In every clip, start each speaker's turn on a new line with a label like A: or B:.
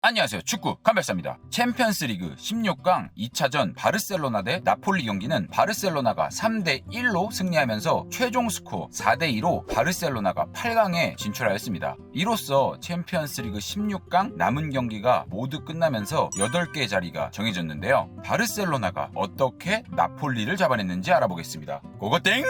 A: 안녕하세요. 축구 칸백사입니다. 챔피언스리그 16강 2차전 바르셀로나 대 나폴리 경기는 바르셀로나가 3대1로 승리하면서 최종 스코어 4대2로 바르셀로나가 8강에 진출하였습니다. 이로써 챔피언스리그 16강 남은 경기가 모두 끝나면서 8개의 자리가 정해졌는데요. 바르셀로나가 어떻게 나폴리를 잡아냈는지 알아보겠습니다. 고고땡!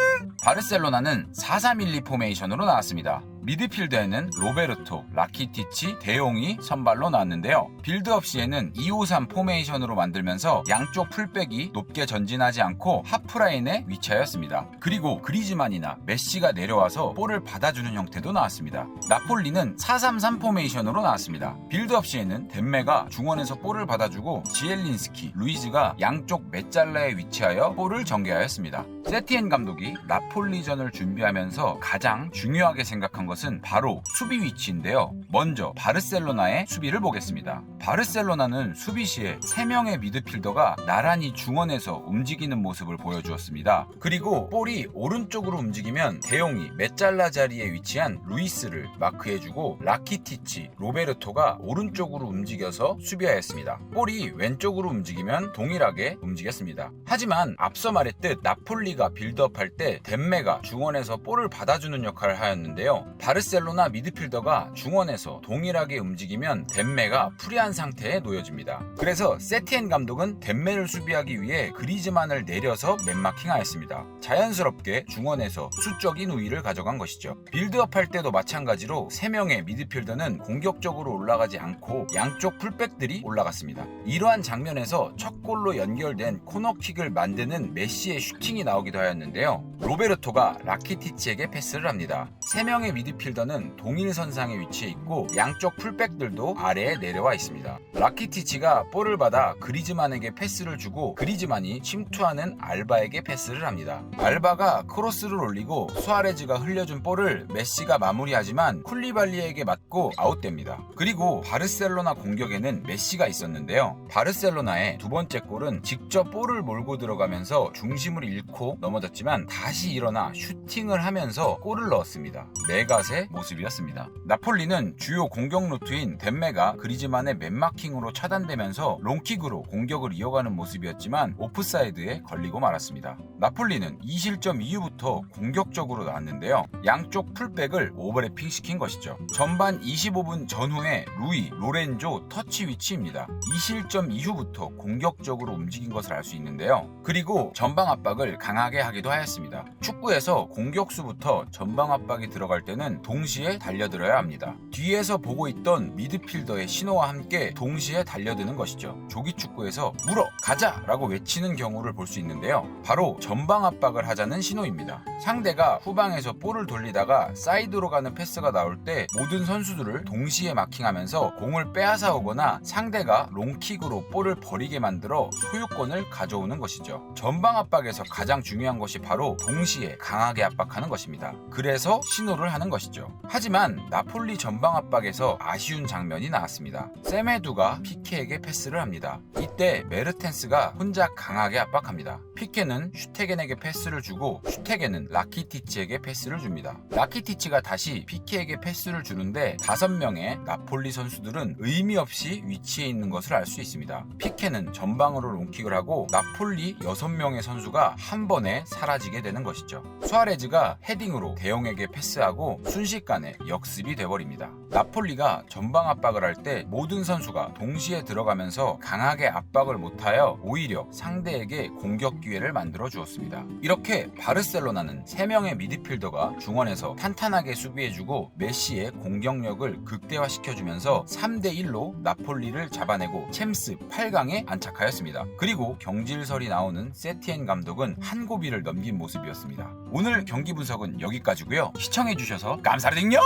A: 바르셀로나는 4-3-1-2 포메이션으로 나왔습니다. 미드필더에는 로베르토, 라키티치, 데용이 선발로 나왔는데요. 빌드업 시에는 2-5-3 포메이션으로 만들면서 양쪽 풀백이 높게 전진하지 않고 하프라인에 위치하였습니다. 그리고 그리즈만이나 메시가 내려와서 볼을 받아주는 형태도 나왔습니다. 나폴리는 4-3-3 포메이션으로 나왔습니다. 빌드업 시에는 덴메가 중원에서 볼을 받아주고 지엘린스키, 루이즈가 양쪽 메잘라에 위치하여 볼을 전개하였습니다. 세티엔 감독이 나폴리전을 준비하면서 가장 중요하게 생각한 것은 바로 수비 위치인데요. 먼저 바르셀로나의 수비를 보겠습니다. 바르셀로나는 수비 시에 3명의 미드필더가 나란히 중원에서 움직이는 모습을 보여주었습니다. 그리고 볼이 오른쪽으로 움직이면 데용이 메잘라 자리에 위치한 루이스를 마크해주고 라키티치, 로베르토가 오른쪽으로 움직여서 수비하였습니다. 볼이 왼쪽으로 움직이면 동일하게 움직였습니다. 하지만 앞서 말했듯 나폴리가 빌드업할 때 덴메가 중원에서 볼을 받아주는 역할을 하였는데요. 바르셀로나 미드필더가 중원에서 동일하게 움직이면 덴메가 프리한 상태에 놓여집니다. 그래서 세티엔 감독은 덴메를 수비하기 위해 그리즈만을 내려서 맨마킹하였습니다. 자연스럽게 중원에서 수적인 우위를 가져간 것이죠. 빌드업할 때도 마찬가지로 3명의 미드필더는 공격적으로 올라가지 않고 양쪽 풀백들이 올라갔습니다. 이러한 장면에서 첫 골로 연결된 코너킥을 만드는 메시의 슈팅이 나오기도 하였는데요. 로베르토가 라키티치에게 패스를 합니다. 3명의 미드필더는 동일선상에 위치해 있고 양쪽 풀백들도 아래에 내려와 있습니다. 라키티치가 볼을 받아 그리즈만에게 패스를 주고 그리즈만이 침투하는 알바에게 패스를 합니다. 알바가 크로스를 올리고 수아레즈가 흘려준 볼을 메시가 마무리하지만 쿨리발리에게 맞고 아웃됩니다. 그리고 바르셀로나 공격에는 메시가 있었는데요. 바르셀로나의 두 번째 골은 직접 볼을 몰고 들어가면서 중심을 잃고 넘어졌지만 다시 일어나 슈팅을 하면서 골을 넣었습니다. 메갓의 모습이었습니다. 나폴리는 주요 공격 루트인 덴메가 그리즈만의 맨마킹으로 차단되면서 롱킥으로 공격을 이어가는 모습이었지만 오프사이드에 걸리고 말았습니다. 나폴리는 이 실점 이후부터 공격적으로 나왔는데요. 양쪽 풀백을 오버래핑 시킨 것이죠. 전반 25분 전후에 루이, 로렌조 터치 위치입니다. 이 실점 이후부터 공격적으로 움직인 것을 알 수 있는데요. 그리고 전방 압박을 강하게 하기도 하였습니다. 축구에서 공격수부터 전방 압박이 들어갈 때는 동시에 달려들어야 합니다. 뒤에서 보고 있던 미드필더의 신호와 함께 동시에 달려드는 것이죠. 조기축구에서 물어! 가자! 라고 외치는 경우를 볼 수 있는데요. 바로 전방 압박을 하자는 신호입니다. 상대가 후방에서 볼을 돌리다가 사이드로 가는 패스가 나올 때 모든 선수들을 동시에 마킹하면서 공을 빼앗아 오거나 상대가 롱킥으로 볼을 버리게 만들어 소유권을 가져오는 것이죠. 전방 압박에서 가장 중요한 것이 바로 동시에 강하게 압박하는 것입니다. 그래서 신호를 하는 것이죠. 하지만 나폴리 전방 압박에서 아쉬운 장면이 나왔습니다. 세메두가 피케에게 패스를 합니다. 이때 메르텐스가 혼자 강하게 압박합니다. 피케는 슈테겐에게 패스를 주고 슈테겐은 라키티치에게 패스를 줍니다. 라키티치가 다시 피케에게 패스를 주는데 5명의 나폴리 선수들은 의미 없이 위치해 있는 것을 알 수 있습니다. 피케는 전방으로 롱킥을 하고 나폴리 6명의 선수가 한 번에 사라지게 되는 것이죠. 수아레즈가 헤딩으로 대용에게 패스하고 순식간에 역습이 돼버립니다. 나폴리가 전방 압박을 할 때 모든 선수가 동시에 들어가면서 강하게 압박을 못하여 오히려 상대에게 공격 기회를 만들어 주었습니다. 이렇게 바르셀로나는 3명의 미드필더가 중원에서 탄탄하게 수비해주고 메시의 공격력을 극대화시켜주면서 3대1로 나폴리를 잡아내고 챔스 8강에 안착하였습니다. 그리고 경질설이 나오는 세티엔 감독은 한 고비를 넘긴 모습이었습니다. 오늘 경기 분석은 여기까지고요. 시청해주셔서 감사드립니다.